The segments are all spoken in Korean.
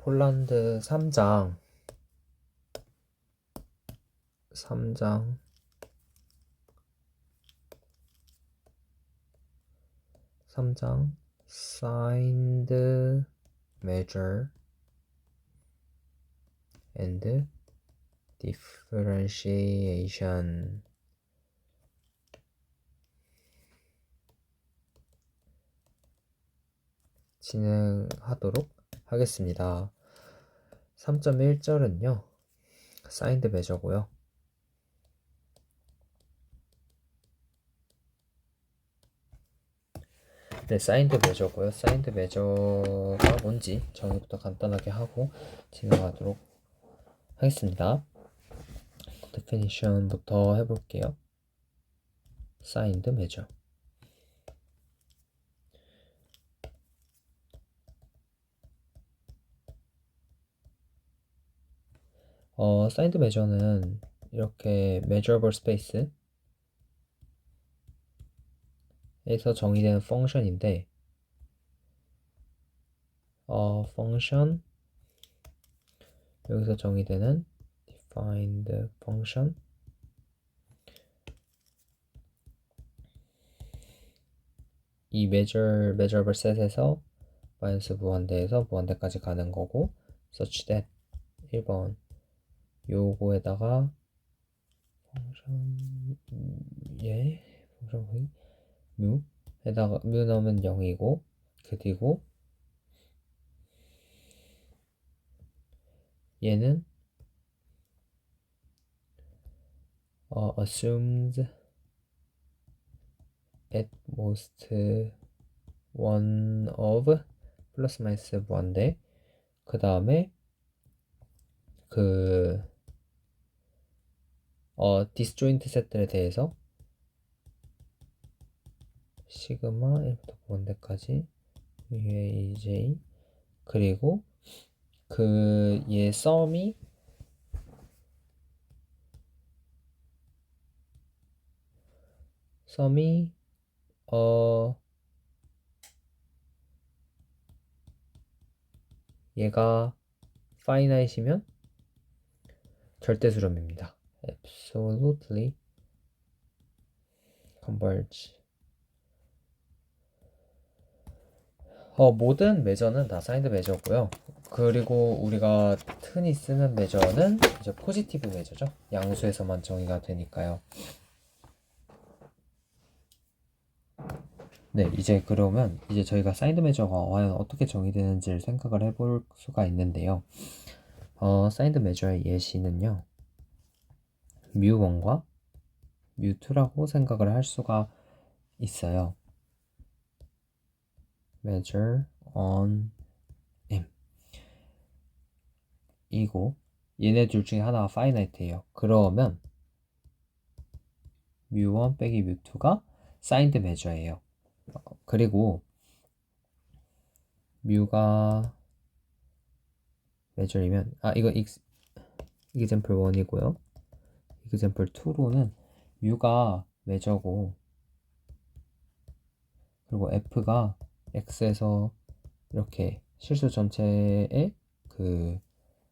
폴란드 3장 3장 signed measure and differentiation 진행하도록 하겠습니다. 3.1절은요 signed measure고요. 네, 사인드 메저고요. 사인드 메저가 뭔지 정의부터 간단하게 하고 진행하도록 하겠습니다. definition부터 해볼게요. 사인드 메저. 사인드 메저는 이렇게 measurable space 에서 정의되는 펑션인데 펑션 여기서 정의되는 defined function 이 measurable set에서 마이너스 무한대에서 무한대까지 가는 거고 such that 1번 요거에다가 펑션 펑션 뮤에다가 뮤 넣으면 0이고 그리고 얘는 assumed at most one of 플러스 마이너스 무한대 그 다음에 디스조인트 셋들에 대해서 시그마 1부터 무한대까지 UAJ 그리고 얘 썸이 얘가 finite이면 절대수렴입니다. absolutely converge. 모든 매저는 다 사인드 매저고요. 그리고 우리가 흔히 쓰는 매저는 이제 포지티브 매저죠. 양수에서만 정의가 되니까요. 네, 이제 그러면 이제 저희가 사인드 매저가 과연 어떻게 정의되는지를 생각을 해볼 수가 있는데요. 사인드 매저의 예시는요. 뮤1과 뮤2라고 생각을 할 수가 있어요. measure on M 이고 얘네 둘 중에 하나가 finite예요. 그러면 뮤1 빼기 뮤2가 signed measure예요. 그리고 뮤가 measure이면 이거 example 1이고요. example 2로는 뮤가 measure고 그리고 f가 x에서 이렇게 실수 전체의 그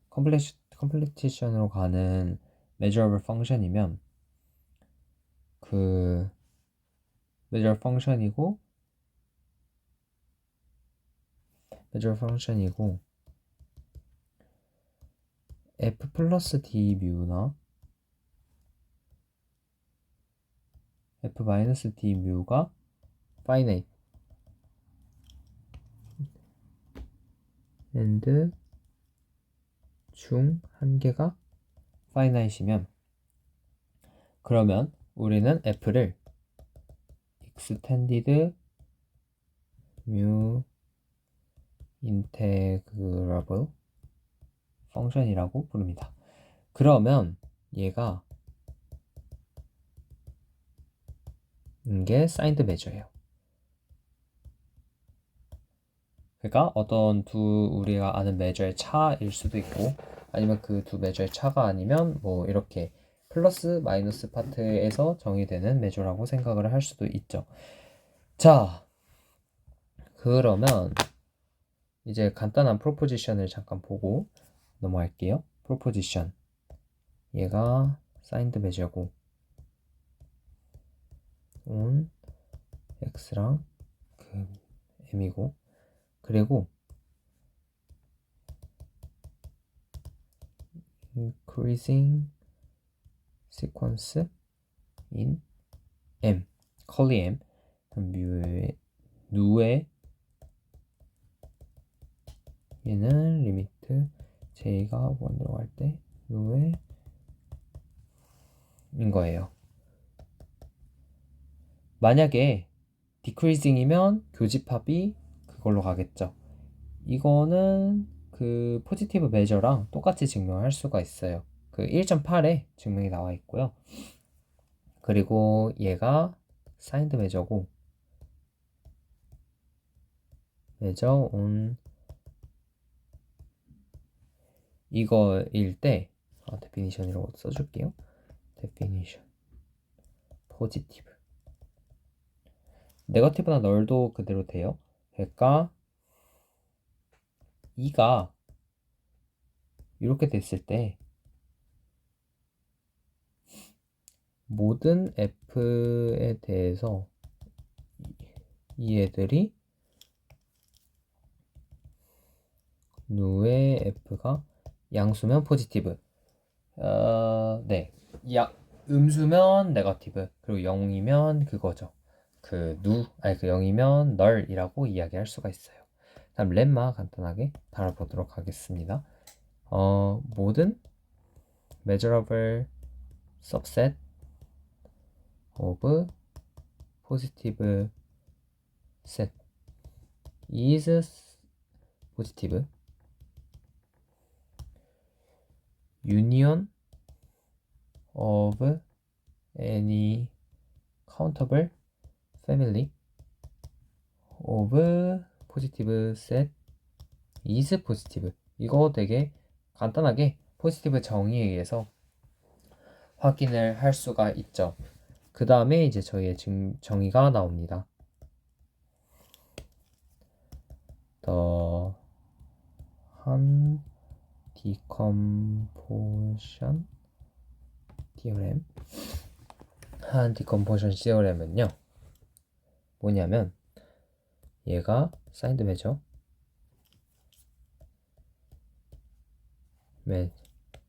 컴플리티션으로 가는 measurable function이면 그 measure function이고 f 플러스 d 뮤나 f 마이너스 d 뮤가 finite and 중 한 개가 finite이면 그러면 우리는 f를 extended mu integrable function이라고 부릅니다. 그러면 얘가 이게 signed measure예요. 그러니까 어떤 우리가 아는 measure의 차일 수도 있고 아니면 그 두 measure의 차가 아니면 뭐 이렇게 플러스 마이너스 파트에서 정의되는 measure라고 생각을 할 수도 있죠. 자, 그러면 이제 간단한 프로포지션을 잠깐 보고 넘어갈게요. 프로포지션. 얘가 사인드 메저고 on x랑 그 m이고, 그리고 increasing sequence in m, curly m, 뮤의 누의 얘는 리미트 j가 1 들어갈 때 누의 인 거예요. 만약에 decreasing이면 교집합이 그걸로 가겠죠. 이거는 그 포지티브 메저랑 똑같이 증명할 수가 있어요. 그 1.8에 증명이 나와 있고요. 그리고 얘가 사인드 메저고 메저 온 이거일 때 데피니션이라고 써줄게요. 데피니션 포지티브. 네거티브나 널도 그대로 돼요. 그러니까 2가 이렇게 됐을 때 모든 f에 대해서 이 애들이 누의 f가 양수면 포지티브, 네, 음수면 네거티브, 그리고 0이면 그거죠. 그 0이면 널이라고 이야기할 수가 있어요. 다음 렘마 간단하게 다뤄보도록 하겠습니다. 모든 measurable subset of positive set is positive union of any countable family of positive set is positive. 이거 되게 간단하게 포지티브 정의에 의해서 확인을 할 수가 있죠. 그 다음에 이제 저희의 정의가 나옵니다. The Han decomposition theorem. 한 decomposition theorem은요, 뭐냐면 얘가 사인드 메저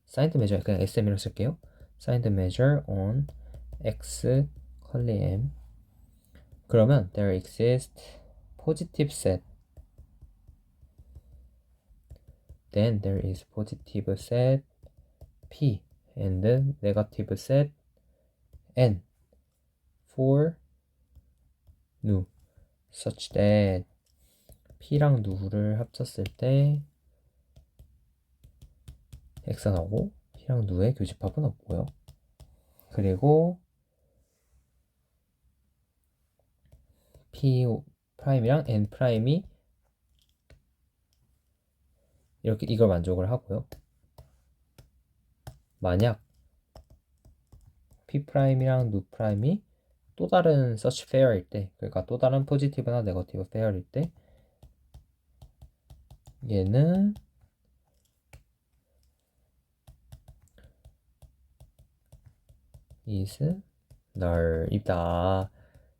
사인드 메저 그냥 SM이라고 쓸게요. 사인드 measure on x curly m. 그러면 there exists positive set, then there is positive set p and negative set n for nu such that p랑 누를 합쳤을 때 x가 나오고 p랑 누의 교집합은 없고요. 그리고 p 프라임이랑 n 프라임이 이렇게 이걸 만족을 하고요. 만약 p 프라임이랑 누 프라임이 또 다른 such pair일 때, 그러니까 또 다른 포지티브나 네거티브 페어일 때 얘는 is null이다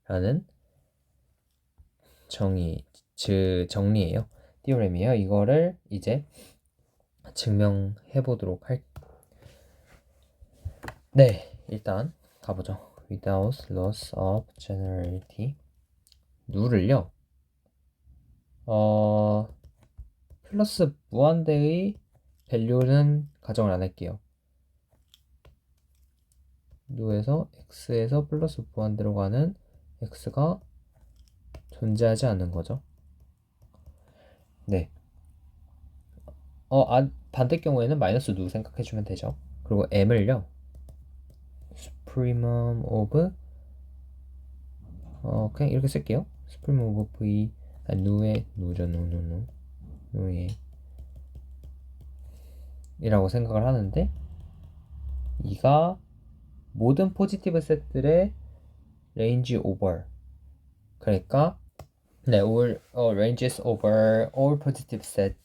라는 정리예요. 티오렘이에요. 이거를 이제 증명해 보도록 네, 일단 가보죠. Without loss of generality. 누를요, 플러스 무한대의 밸류는 가정을 안 할게요. 누에서 x에서 플러스 무한대로 가는 x가 존재하지 않는 거죠. 네. 반대 경우에는 마이너스 누 생각해주면 되죠. 그리고 m을요, supremum of 그냥 이렇게 쓸게요. supremum of v 누의 누죠. 누의 이라고 생각을 하는데, 이가 모든 포지티브 셋들의 레인지 오버, 그러니까 네, all ranges over all positive set.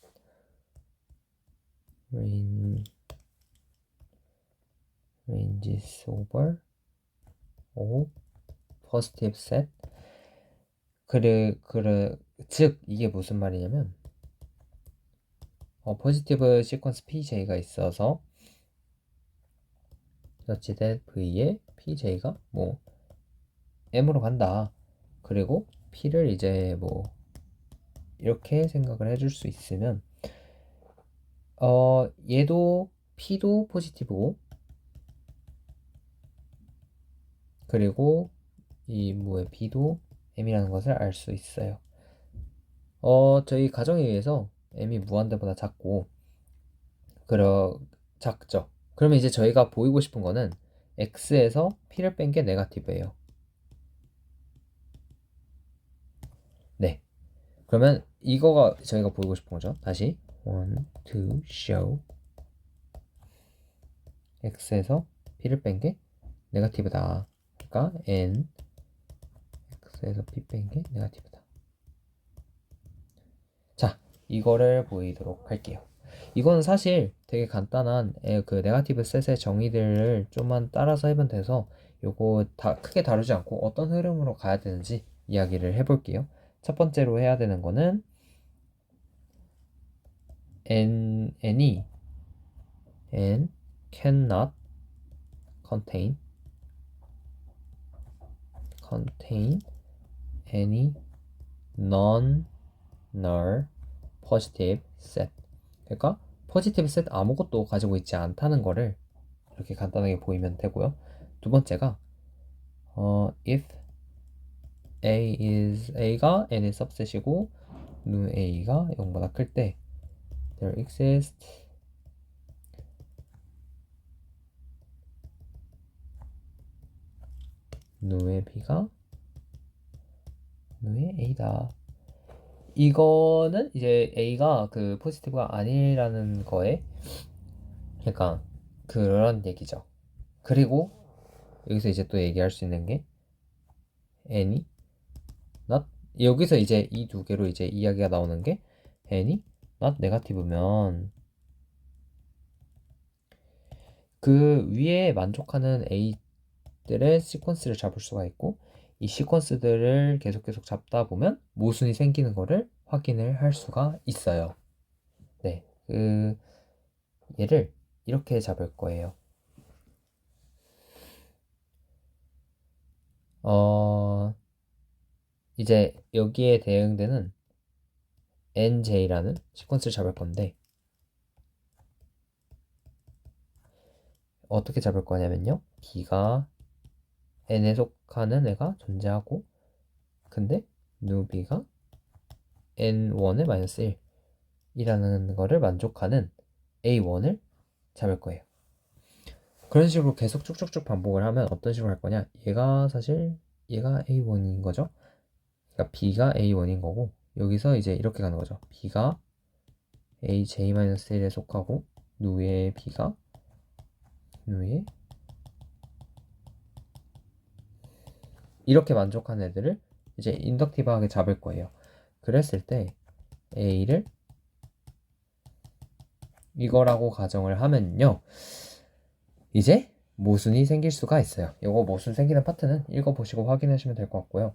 ranges over all positive set. 즉 이게 무슨 말이냐면 포지티브 시퀀스 PJ가 있어서 such that V의 PJ가 뭐 M으로 간다. 그리고 P를 이제 뭐 이렇게 생각을 해줄 수 있으면 얘도 P도 포지티브고 그리고 이 뭐의 B도 M이라는 것을 알 수 있어요. 저희 가정에 의해서 M이 무한대보다 작고 작죠. 그러면 이제 저희가 보이고 싶은 거는 X에서 P를 뺀 게 네거티브예요. 네. 그러면 이거가 저희가 보이고 싶은 거죠. 다시 want to show X에서 P를 뺀 게 네거티브다. 그러니까 N X에서 P 뺀 게 네거티브다. 자, 이거를 보이도록 할게요. 이건 사실 되게 간단한 그 네거티브 셋의 정의들을 좀만 따라서 해면 돼서 요거 다 크게 다루지 않고 어떤 흐름으로 가야 되는지 이야기를 해볼게요. 첫 번째로 해야 되는 거는 n이 n cannot contain any non-null positive set. 그러니까 포지티브 셋 아무것도 가지고 있지 않다는 거를 이렇게 간단하게 보이면 되고요. 두 번째가 if A가 n의 subset이고 nu A가 0보다 클 때 there exists nu의 B가 nu의 A다. 이거는 이제 A가 그 포지티브가 아니라는 거에 그러니까 그런 얘기죠. 그리고 여기서 이제 또 얘기할 수 있는 게 n이 not 여기서 이제 이 두 개로 이제 이야기가 나오는 게 n이 not 네거티브면 그 위에 만족하는 A들의 시퀀스를 잡을 수가 있고 이 시퀀스들을 계속 잡다 보면 모순이 생기는 거를 확인을 할 수가 있어요. 네, 얘를 이렇게 잡을 거예요. 이제 여기에 대응되는 nj라는 시퀀스를 잡을 건데 어떻게 잡을 거냐면요. b가 n에 속하는 애가 존재하고 근데 누비가 n1의 마이너스 1이라는 거를 만족하는 a1을 잡을 거예요. 그런 식으로 계속 쭉쭉쭉 반복을 하면 어떤 식으로 할 거냐? 얘가 a1인 거죠. 그러니까 b가 a1인 거고 여기서 이제 이렇게 가는 거죠. b가 aj-1에 속하고 누의 b가 누의 이렇게 만족한 애들을 이제 인덕티브하게 잡을 거예요. 그랬을 때 A를 이거라고 가정을 하면요. 이제 모순이 생길 수가 있어요. 이거 모순 생기는 파트는 읽어보시고 확인하시면 될 것 같고요.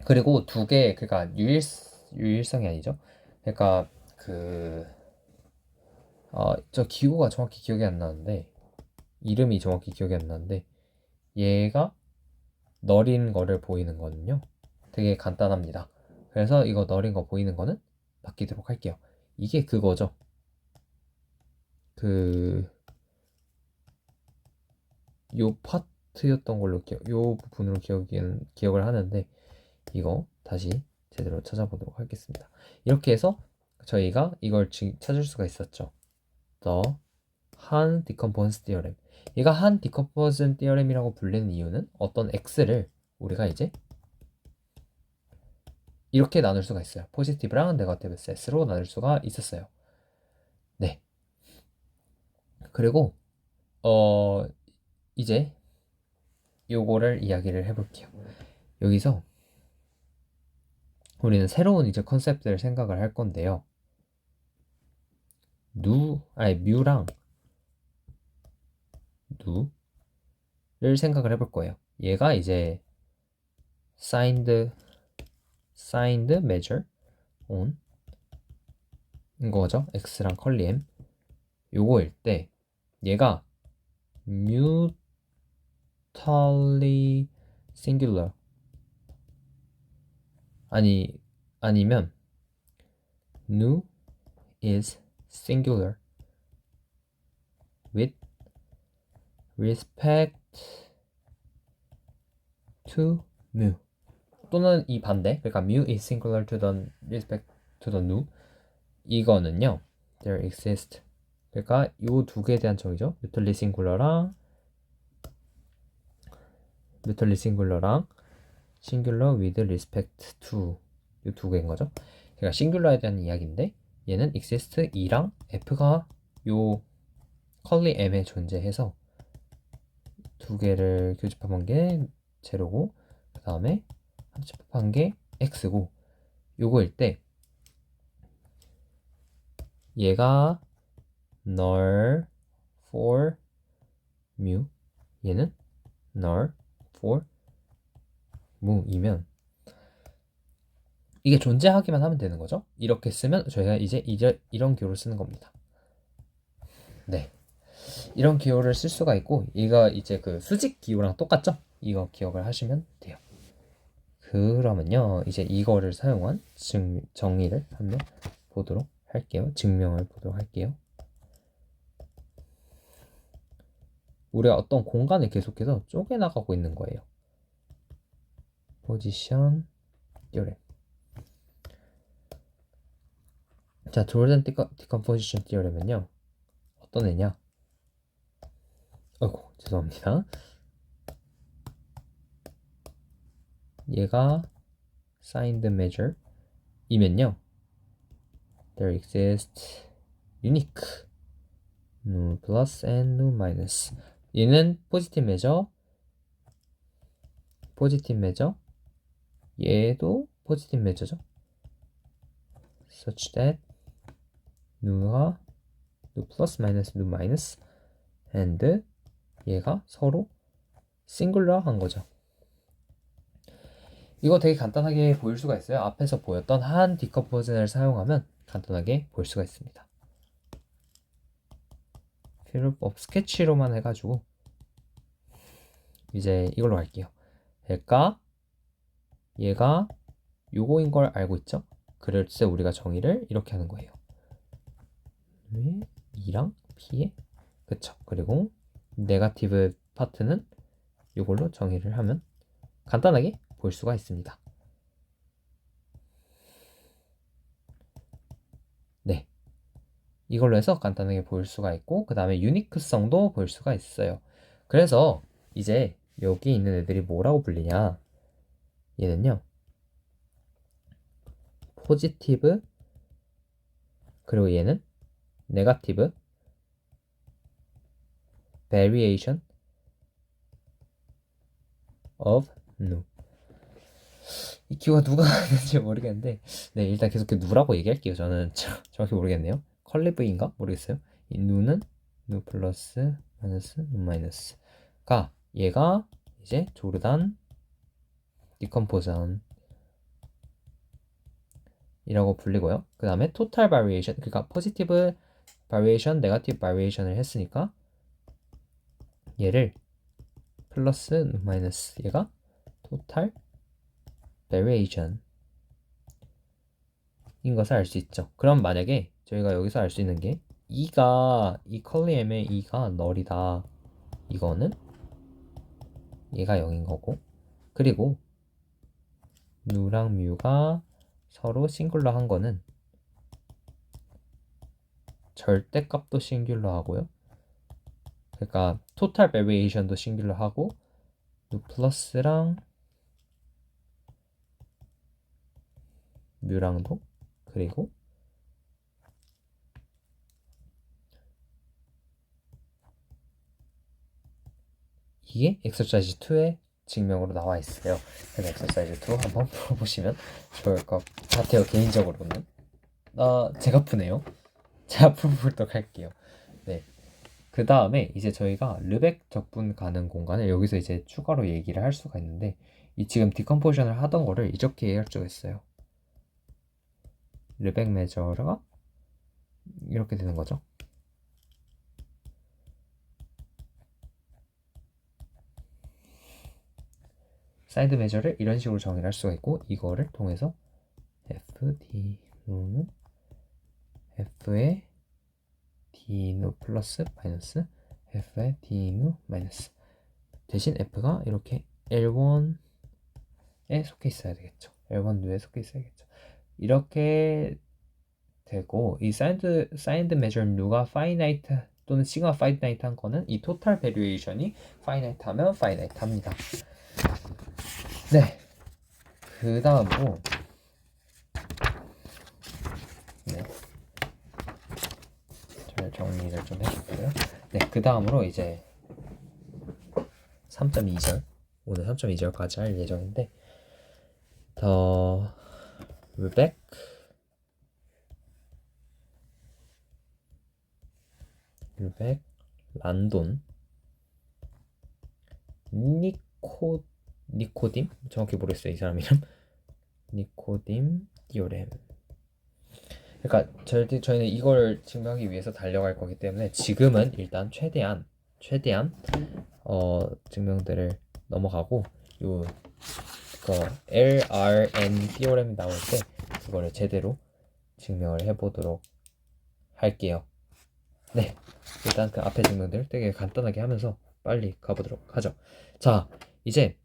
그리고 두 개, 그러니까 유일성이 아니죠. 그러니까 저 기호가 정확히 기억이 안 나는데 이름이 정확히 기억이 안 나는데 얘가 너린 거를 보이는 거는요. 되게 간단합니다. 그래서 이거 너린 거 보이는 거는 바뀌도록 할게요. 이게 그거죠. 요 파트였던 걸로 요 부분으로 기억을 하는데 이거 다시 제대로 찾아보도록 하겠습니다. 이렇게 해서 저희가 이걸 찾을 수가 있었죠. The Han Decomposition Theorem. 얘가 Han Decomposition Theorem이라고 불리는 이유는 어떤 x를 우리가 이제 이렇게 나눌 수가 있어요. 포지티브랑 네거티브 셋으로 나눌 수가 있었어요. 네. 그리고 이제 요거를 이야기를 해볼게요. 여기서 우리는 새로운 이제 컨셉트를 생각을 할 건데요. 뮤랑 누를 생각을 해볼 거예요. 얘가 이제 signed measure on 인 거죠. x랑 컬리 m 요거일 때 얘가 mutually singular 아니면 nu is singular with respect to mu 또는 이 반대, 그러니까 mu is singular to the respect to the nu 이거는요 there exist 그러니까 요 두 개에 대한 정의죠. mutually singular랑 singular with respect to 요 두 개인 거죠. 그러니까 싱귤러에 대한 이야기인데 얘는 exist 2랑 f가 요 컬리 m에 존재해서 두 개를 교집합한 게 제로고 그 다음에 합집합한 게 x고 요거일 때 얘가 null for mu 얘는 null for mu이면 이게 존재하기만 하면 되는 거죠. 이렇게 쓰면 저희가 이제 이런 기호를 쓰는 겁니다. 네, 이런 기호를 쓸 수가 있고 얘가 이제 그 수직 기호랑 똑같죠? 이거 기억을 하시면 돼요. 그러면요 이제 이거를 사용한 정의를 한번 보도록 할게요. 증명을 보도록 할게요. 우리가 어떤 공간을 계속해서 쪼개나가고 있는 거예요. 포지션 띠오렘. 자, 조르단 디컴포지션 띠오렘은요 어떤 애냐? 어이구 죄송합니다. 얘가 signed measure 이면요 there exists unique nu plus and nu minus 얘는 포지티브 메저 얘도 포지티브 메저죠. such that 누가 nu 플러스 마이너스 nu 마이너스 and 얘가 서로 싱글러 한 거죠. 이거 되게 간단하게 보일 수가 있어요. 앞에서 보였던 한 디컴포즈를 사용하면 간단하게 볼 수가 있습니다. 필요법 스케치로만 해가지고 이제 이걸로 갈게요. 그러니까 얘가 요거인 걸 알고 있죠? 그럴 때 우리가 정의를 이렇게 하는 거예요. 2랑 P에 그쵸? 그리고 네거티브 파트는 이걸로 정의를 하면 간단하게 볼 수가 있습니다. 네, 이걸로 해서 간단하게 볼 수가 있고 그 다음에 유니크성도 볼 수가 있어요. 그래서 이제 여기 있는 애들이 뭐라고 불리냐 얘는요 포지티브 그리고 얘는 네거티브 variation of nu 이 기호가 누가 하는지 모르겠는데 네 일단 계속 누라고 얘기할게요. 저는 정확히 모르겠네요. 컬리브인가? 모르겠어요. 이 누는 누 플러스 마이너스 누 마이너스가 얘가 이제 조르단 디컴포전 이라고 불리고요. 그 다음에 토탈 바리에이션 그러니까 포지티브 바리에이션 네거티브 바리에이션을 했으니까 얘를 플러스 누 마이너스 얘가 토탈 variation 인 것을 알 수 있죠. 그럼 만약에 저희가 여기서 알 수 있는 게 E가 이 컬리 M의 E가 널이다. 이거는 얘가 0인 거고 그리고 누랑 뮤가 서로 싱글러 한 거는 절대값도 싱글러 하고요. 그러니까 토탈 베리에이션도 싱글러 하고 누 플러스랑 뮤랑도 그리고 이게 엑서사이즈 2의 증명으로 나와 있어요. 그래서 엑서사이즈 2 한번 풀어보시면 좋을 것 같아요. 개인적으로는. 제가 푸네요. 제가 풀어보도록 할게요. 네. 그 다음에 이제 저희가 르벡 적분 가능 공간을 여기서 이제 추가로 얘기를 할 수가 있는데, 이 지금 디컴포지션을 하던 거를 이렇게 얘기할 수가 있어요. 르벡 메저가 이렇게 되는 거죠. 사이드 메저를 이런 식으로 정의를 할 수가 있고, 이거를 통해서 FD는 F의 D누 플러스 마이너스 F의 D누 마이너스, 대신 F가 이렇게 L1에 속해 있어야 되겠죠. L1누에 속해 있어야겠죠. 이렇게 되고, 이 사이드 메저 누가 파이나이트 또는 시그마 파이나이트 한 거는 이 토탈 베리에이션이 파이나이트 하면 파이나이트 합니다. 네. 그 다음으로 잘 정리를 좀 해줄게요. 네. 그 다음으로 이제 3.2절, 오늘 3.2절까지 할 예정인데, 더 르벡 란돈 니코딤, 정확히 모르겠어요 이 사람 이름. 니코딤 디오렘. 그러니까 저희는 이걸 증명하기 위해서 달려갈 거기 때문에 지금은 일단 최대한 증명들을 넘어가고, 요 LRN 디오렘이 나올 때 그거를 제대로 증명을 해보도록 할게요. 네, 일단 그 앞에 증명들 되게 간단하게 하면서 빨리 가보도록 하죠. 자, 이제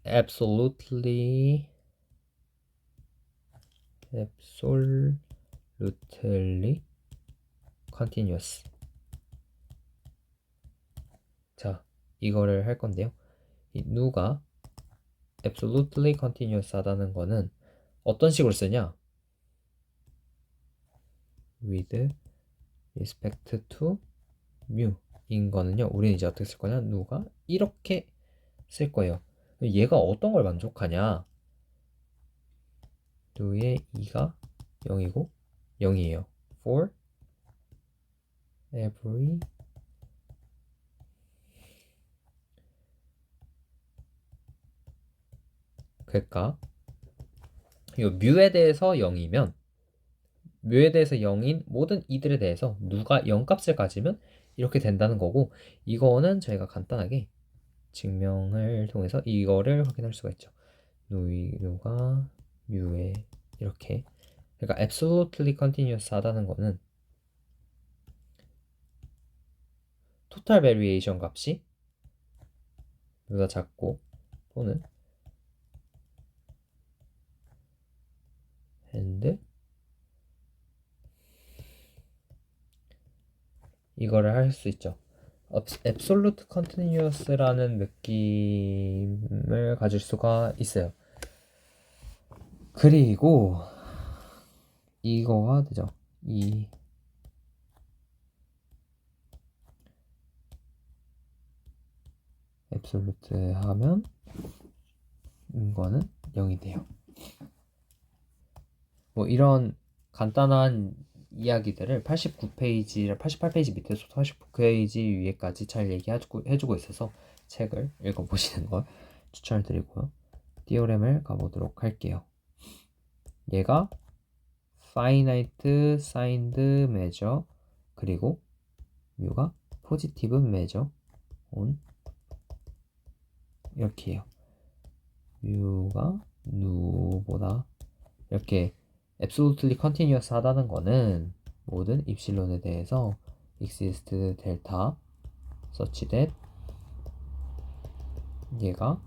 absolutely continuous. 자, 이거를 할 건데요. 이 누가 absolutely continuous 하다는 거는 어떤 식으로 쓰냐? with respect to mu 인 거는요, 우리는 이제 어떻게 쓸 거냐? 누가 이렇게 쓸 거예요. 얘가 어떤 걸 만족하냐? 누의 2가 0이고 0이에요. for every 그러니까 이 뮤에 대해서 0이면, 뮤에 대해서 0인 모든 이들에 대해서 누가 0값을 가지면 이렇게 된다는 거고, 이거는 저희가 간단하게 증명을 통해서 이거를 확인할 수가 있죠. 누가 뮤에 이렇게, 그러니까 absolutely continuous 하다는 거는 토탈 베리에이션 값이 누가 작고 또는 and 이거를 할 수 있죠. absolute continuous라는 느낌을 가질 수가 있어요. 그리고 이거가 되죠. 이 absolute 하면 이거는 0이 돼요. 뭐 이런 간단한 이야기들을 89페이지, 88페이지 밑에서 89페이지 위에까지 잘 얘기해주고 있어서 책을 읽어보시는 걸 추천을 드리고요. 디오렘을 가보도록 할게요. 얘가 finite signed measure, 그리고 뮤가 positive measure on 이렇게 해요. 뮤가 누보다 이렇게 absolutely continuous 하다는 거는 모든 입실론에 대해서 exist delta such that 얘가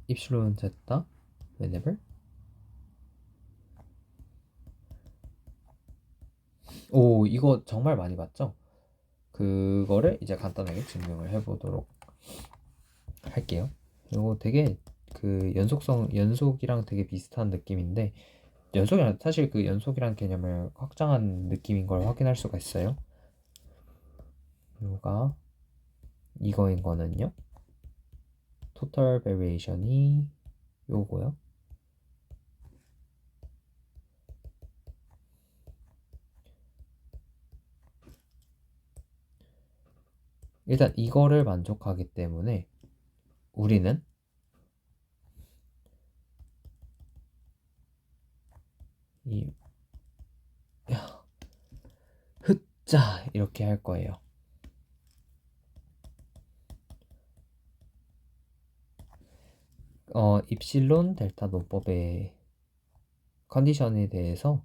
입실론 zeta whenever 오, 이거 정말 많이 봤죠? 그거를 이제 간단하게 증명을 해보도록 할게요. 이거 되게 그 연속이랑 되게 비슷한 느낌인데, 연속이랑 사실 그 연속이라는 개념을 확장한 느낌인 걸 확인할 수가 있어요. 뮤가 이거인 거는요. total variation이 요거요. 일단 이거를 만족하기 때문에 우리는 이 자 이렇게 할 거예요. 입실론 델타 논법의 컨디션에 대해서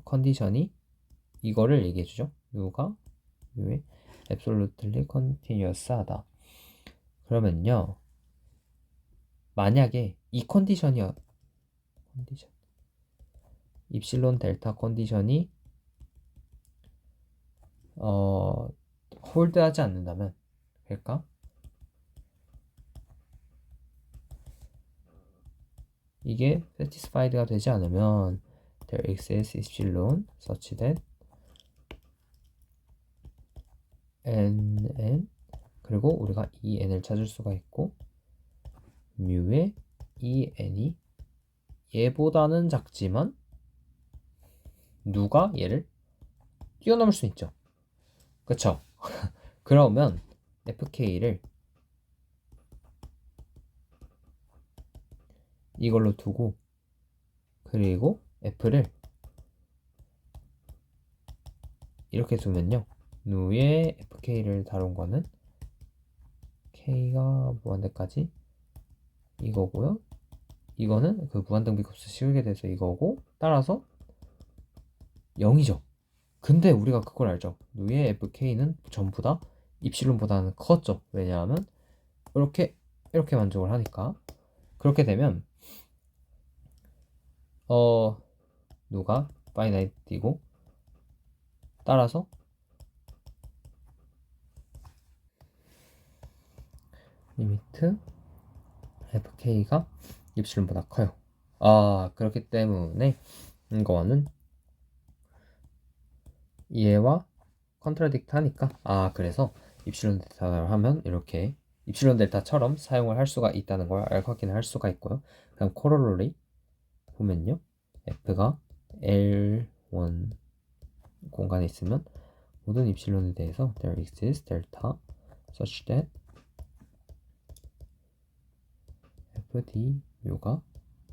컨디션이 이거를 얘기해 주죠. 누가 왜 absolutely continuous 하다. 그러면요. 만약에 이 컨디션 입실론 델타 컨디션이 홀드하지 않는다면 그러니까 이게 satisfied가 되지 않으면 there exists epsilon such that n 그리고 우리가 이 n을 찾을 수가 있고 뮤의 이 n이 얘보다는 작지만 누가 얘를 뛰어넘을 수 있죠. 그쵸? 그러면 fk를 이걸로 두고 그리고 f를 이렇게 두면요. 누의 fk를 다룬 거는 k가 무한대까지 이거고요. 이거는 그 무한등비 값을 씌우게 돼서 이거고 따라서 0이죠. 근데 우리가 그걸 알죠. 누의 fk는 전부 다 입실론보다는 컸죠. 왜냐하면 이렇게 만족을 하니까. 그렇게 되면 누가 파이나이트이고 따라서 리미트 fk가 입실론보다 커요. 그렇기 때문에 이거는 얘와 컨트라딕트 하니까 그래서 입실론 델타를 하면 이렇게 입실론 델타처럼 사용을 할 수가 있다는 걸 확인을 할 수가 있고요. 그럼 코롤러리 보면요. f가 L1 공간에 있으면 모든 입실론에 대해서 there exists delta such that fd 뮤가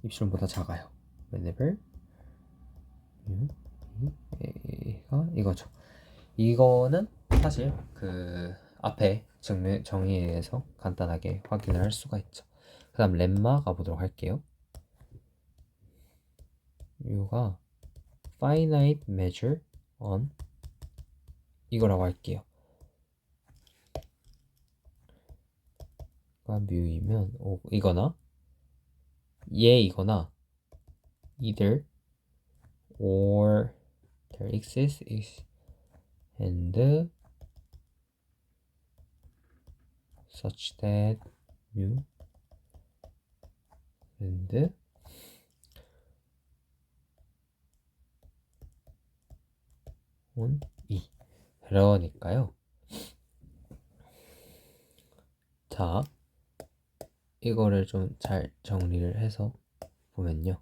입실론보다 작아요. whenever 가 이거죠. 이거는 사실 그 앞에 정의에 의해서 간단하게 확인을 할 수가 있죠. 그 다음 렘마 가보도록 할게요. U가 finite measure on 이거라고 할게요. 뮤이면 이거나 이거나 either or there exists and such that mu and on e 그러니까요. 자, 이거를 좀 잘 정리를 해서 보면요.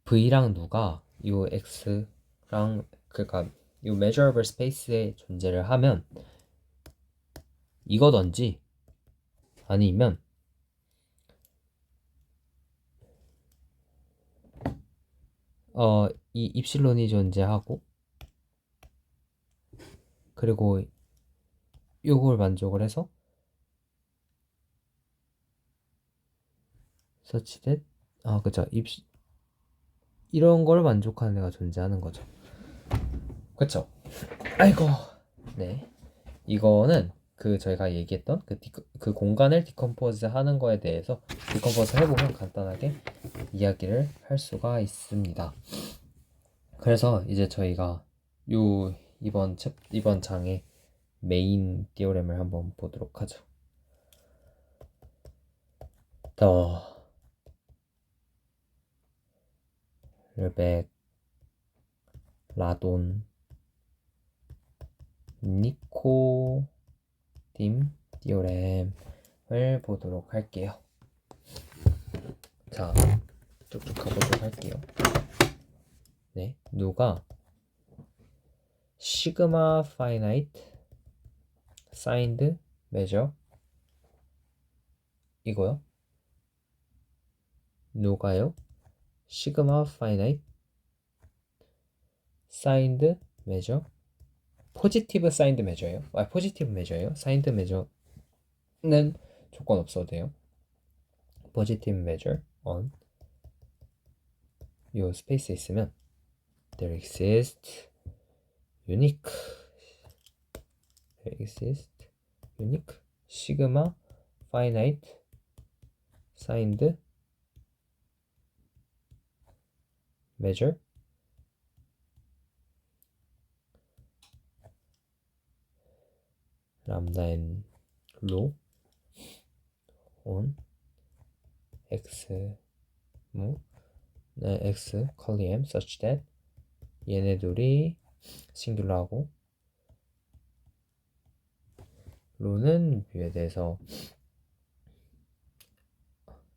V랑 누가 이 X랑 그러니까 이 measurable space에 존재를 하면 이거든지 아니면 이 입실론이 존재하고 그리고 요걸 만족을 해서 such that 그쵸 이런 걸 만족하는 애가 존재하는 거죠. 그쵸? 아이고 네 이거는 그 저희가 얘기했던 그 공간을 디컴포즈 하는 거에 대해서 디컴포즈 해보면 간단하게 이야기를 할 수가 있습니다. 그래서 이제 저희가 이번 장의 메인 띠오렘을 한번 보도록 하죠. 더 르벡 라돈 니코딤 디오렘을 보도록 할게요. 자, 쭉쭉 가보도록 할게요. 네, 누가 시그마 파이나이트 사인드 메저 이거요? 누가요? 시그마 파이나이트 사인드 메저 포지티브 사인드 메저예요. 포지티브 메저예요. 사인드 메저는 조건 없어도 돼요. 포지티브 메저 on 요 스페이스 있으면 there exists unique 시그마 finite signed measure 람다 n 로 on x x 컬리엠 such that 얘네들이 싱귤러하고 로는 뷰에 대해서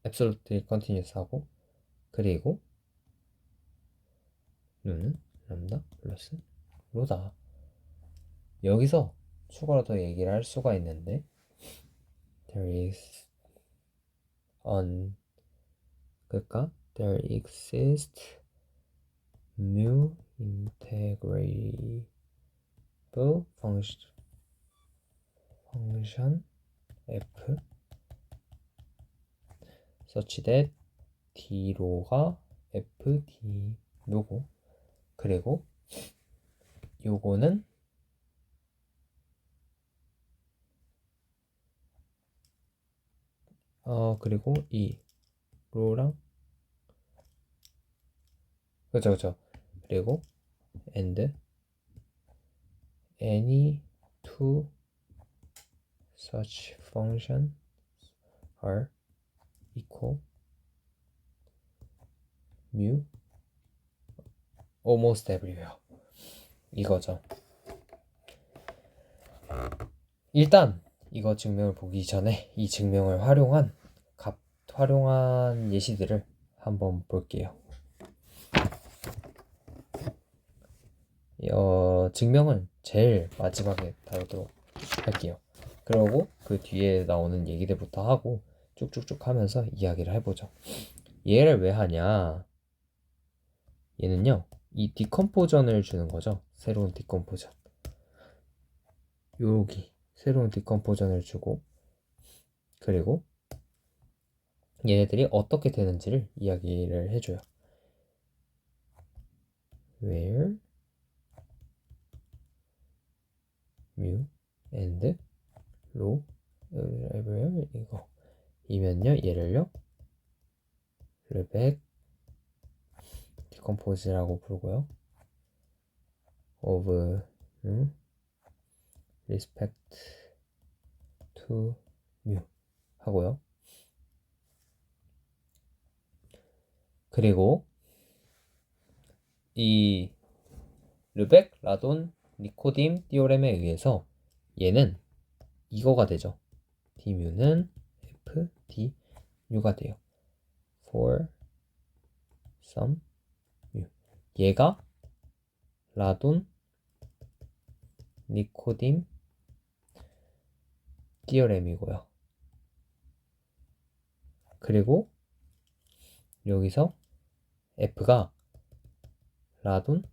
absolutely continuous 하고 그리고 루는 람다 플러스 로다. 여기서 추가로 더 얘기를 할 수가 있는데 there is on 그러니까 there exists mu integrable function f such that d로가 f d 로고 그리고 요거는 그리고 이 로랑 그죠 그리고 and any two such functions are equal mu almost everywhere 이거죠. 일단 이거 증명을 보기 전에 이 증명을 활용한 예시들을 한번 볼게요. 증명은 제일 마지막에 다루도록 할게요. 그리고 그 뒤에 나오는 얘기들부터 하고 쭉쭉쭉 하면서 이야기를 해보죠. 얘를 왜 하냐? 얘는요, 이 디컴포전을 주는 거죠. 새로운 디컴포전. 여기 새로운 디컴포전을 주고 그리고 얘네들이 어떻게 되는지를 이야기를 해줘요. where mu and rho 이거 이면요 얘를요 르벡 디컴포즈라고 부르고요. of respect to mu 하고요. 그리고 이 르벡, 라돈, 니코딤 티오렘에 의해서 얘는 이거가 되죠. d뮤는 f d mu가 돼요. for some mu. 얘가 라돈, 니코딤 티오렘이고요. 그리고 여기서 f가 라돈,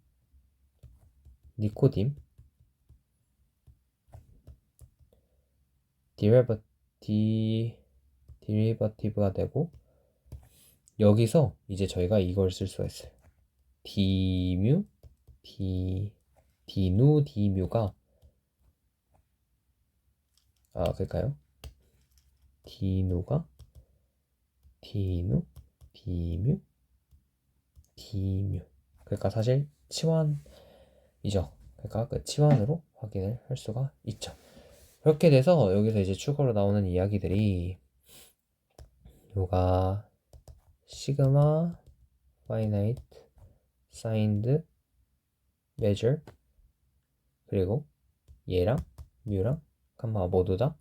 니코딤 디리버티브가 되고 여기서 이제 저희가 이걸 쓸 수가 있어요. d뮤, d누, d뮤가 그럴까요? d누가 d누, d뮤, d뮤. 그러니까 사실 치환이죠. 그러니까 그 치환으로 확인을 할 수가 있죠. 그렇게 돼서 여기서 이제 추가로 나오는 이야기들이 요가 시그마 파이나이트 사인드 메저 그리고 얘랑 뮤랑 감마 모두 다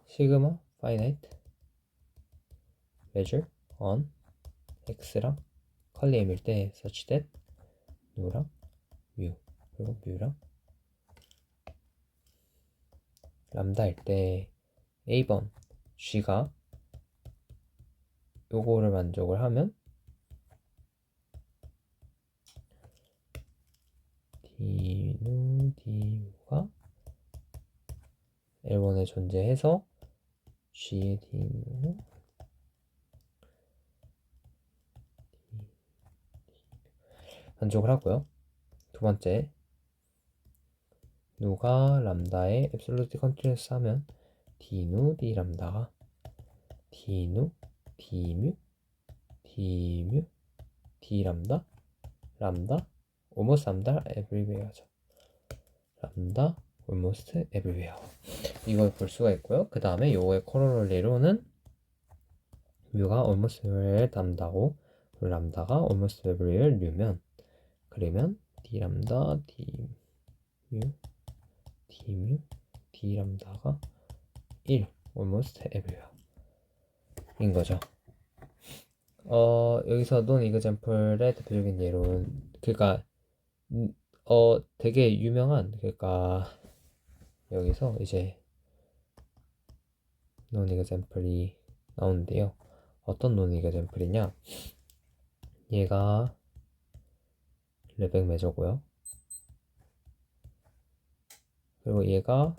시그마 finite measure on x랑 컬리 m일 때 such that 누랑 뮤 그리고 뮤랑 람다일 때 A번 G가 요거를 만족을 하면 D누 D가 L1에 존재해서 G의 D누 만족을 하고요. 두 번째 누가 람다에 앱솔루트 컨티뉴스 하면 D누 D 람다가 D누 D뮤 D뮤 D 람다 람다 almost 람다 everywhere죠. 람다 almost everywhere 이걸 볼 수가 있고요. 그 다음에 요거의 코로롤리로는 뮤가 almost everywhere 람다고 람다가 almost everywhere 뮤면 그러면 D 람다 D 뮤 D 뮤 D 람다가 1 almost everywhere 인 거죠. 여기서 논 이그젬플의 대표적인 예로는 그러니까 되게 유명한 그러니까 여기서 이제 논 이그젬플이 나오는데요. 어떤 논 이그젬플이냐? 얘가 레벨 매저고요. 그리고 얘가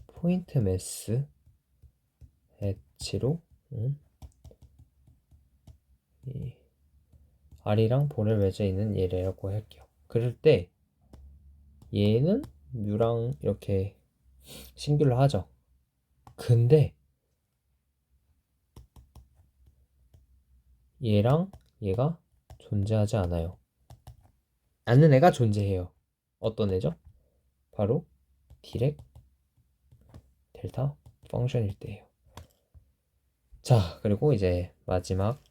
포인트 매스 H로 이 R이랑 볼을 맺어 있는 얘라고 할게요. 그럴 때 얘는 뮤랑 이렇게 싱귤러 하죠. 근데 얘랑 얘가 존재하지 않아요. 아는 애가 존재해요. 어떤 애죠? 바로 디렉 델타 펑션일 때예요. 자, 그리고 이제 마지막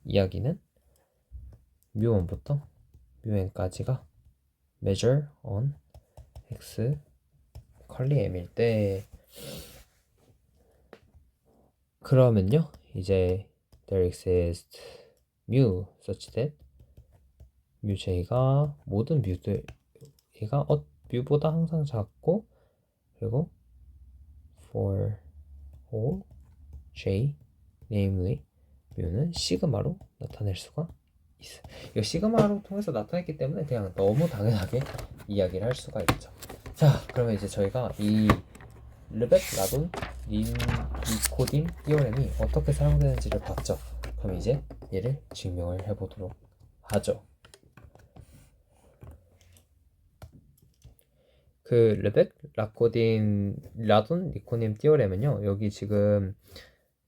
이야기는 뮤1부터 뮤n까지가 measure on x 컬리 m일 때 그러면요 이제 there exists mu such that mu j가 모든 뮤들 얘가 뮤보다 항상 작고 그리고 for all j namely 뮤는 시그마로 나타낼 수가 있어요. 이거 시그마로 통해서 나타냈기 때문에 그냥 너무 당연하게 이야기를 할 수가 있죠. 자, 그러면 이제 저희가 이 르벡 라돈 니코딘 티오렘이 어떻게 사용되는지를 봤죠. 그럼 이제 얘를 증명을 해보도록 하죠. 그 르벡 라돈 니코딘 티오렘은요, 여기 지금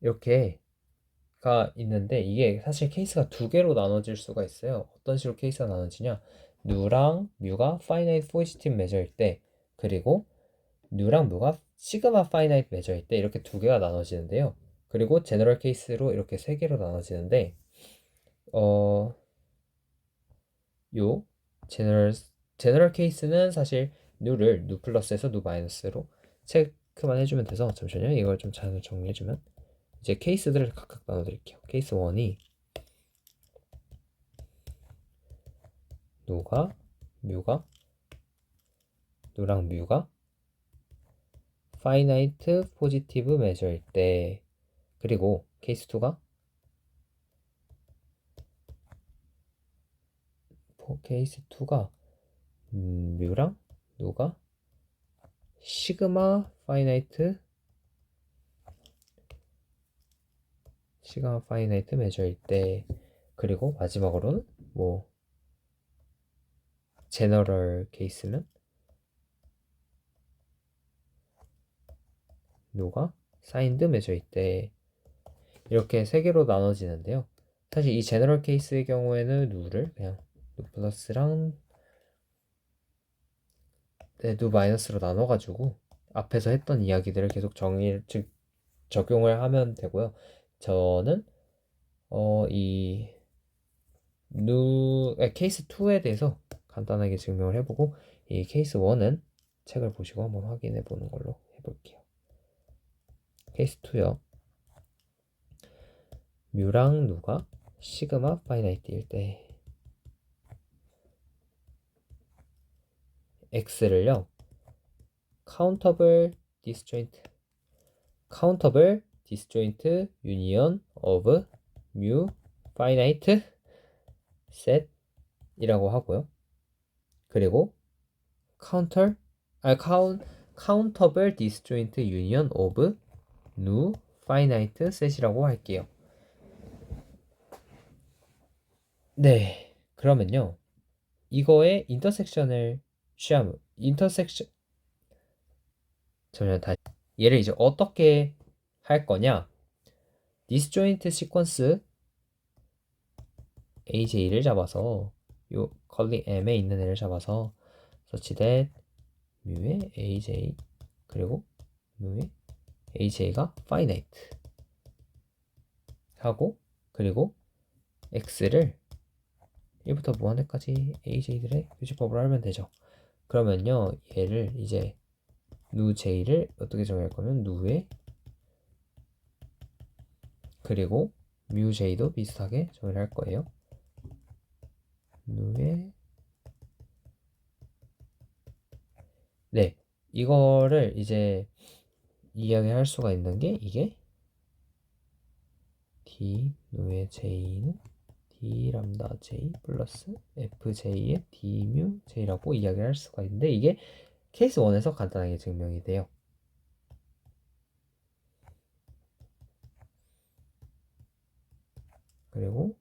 이렇게가 있는데 이게 사실 케이스가 두 개로 나눠질 수가 있어요. 어떤 식으로 케이스가 나눠지냐? 누랑 뮤가 파이나이트 포지티브 메저일 때 그리고 누랑 뮤가 시그마 파이나이트 메저일 때 이렇게 두 개가 나눠지는데요. 그리고 제너럴 케이스로 이렇게 세 개로 나눠지는데 요 제너럴 케이스는 사실 누를 누 플러스에서 누 마이너스로 체크만 해주면 돼서 잠시만요. 이걸 좀 잘 정리해주면 이제 케이스들을 각각 나눠드릴게요. 케이스 1이 누랑 뮤가 파이나이트 포지티브 메저일 때 그리고 케이스 2가 뮤랑 누가 시그마 파이나이트 메저일 때 그리고 마지막으로는 뭐 제너럴 케이스는 누가 사인드 메저일 때 이렇게 세 개로 나눠지는데요. 사실 이 제너럴 케이스의 경우에는 누를 그냥 누 플러스랑 누 마이너스로 나눠가지고 앞에서 했던 이야기들을 계속 적용을 하면 되고요. 저는 이 케이스 2에 대해서 간단하게 증명을 해보고 이 케이스 1은 책을 보시고 한번 확인해 보는 걸로 해볼게요. 케이스 2요. 뮤랑 누가 시그마 파이나이트일 때 x를요 countable disjoint union of mu finite set 이라고 하고요. 그리고 countable disjoint union of nu finite set이라고 할게요. 네, 그러면요. 이거의 인터섹션을 잠시만 다시 얘를 이제 어떻게 할 거냐? disjoint 시퀀스 AJ를 잡아서 요 컬리 M에 있는 애를 잡아서 such that 뮤의 AJ 그리고 뮤의 AJ가 finite 하고 그리고 X를 1부터 무한대까지 AJ들의 교집법으로 하면 되죠. 그러면요 얘를 이제 누 J를 어떻게 정의할 거면 누의 그리고 뮤 J도 비슷하게 정의를 할 거예요. 누의 네 이거를 이제 이야기할 수가 있는 게 이게 D 누의 J는 D 람다 J 플러스 FJ의 D 뮤 J라고 이야기를 할 수가 있는데 이게 케이스 1에서 간단하게 증명이 돼요. 그리고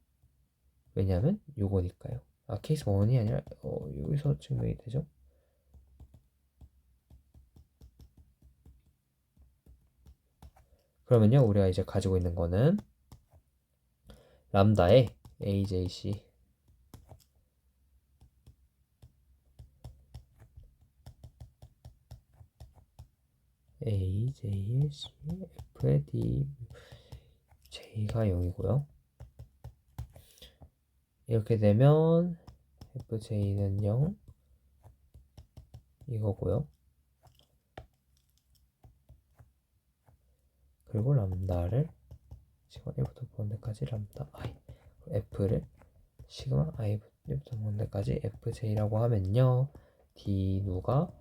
왜냐하면 요거니까요. 케이스 1이 아니라 여기서 증명이 되죠. 그러면요 우리가 이제 가지고 있는 거는 람다의 AJC AJ의 C F의 D J가 0이고요. 이렇게 되면 FJ는 0 이거고요. 그리고 람다를 시그마 1부터 무한대까지 람다 I F를 시그마 I부터 무한대까지 FJ라고 하면요 D 누가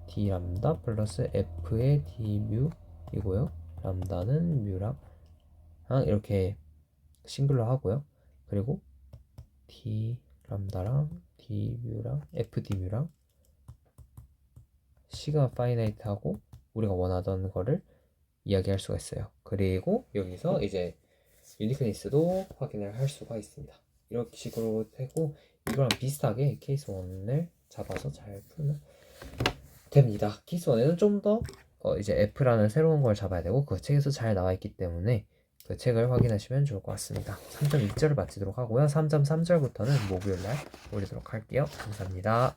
D 람다 플러스 F의 D 뮤 이고요. 람다는 뮤랑 이렇게 싱글러 하고요. 그리고 D 람다랑 D 뮤랑 FD 뮤랑 시그마 파이나이트 하고 우리가 원하던 거를 이야기할 수가 있어요. 그리고 여기서 이제 유니크니스도 확인을 할 수가 있습니다. 이런 식으로 되고 이거랑 비슷하게 케이스 1을 잡아서 잘 풀면 됩니다. 케이스 1에는 좀 더 이제 F라는 새로운 걸 잡아야 되고 그 책에서 잘 나와 있기 때문에 그 책을 확인하시면 좋을 것 같습니다. 3.2절을 마치도록 하고요. 3.3절부터는 목요일날 올리도록 할게요. 감사합니다.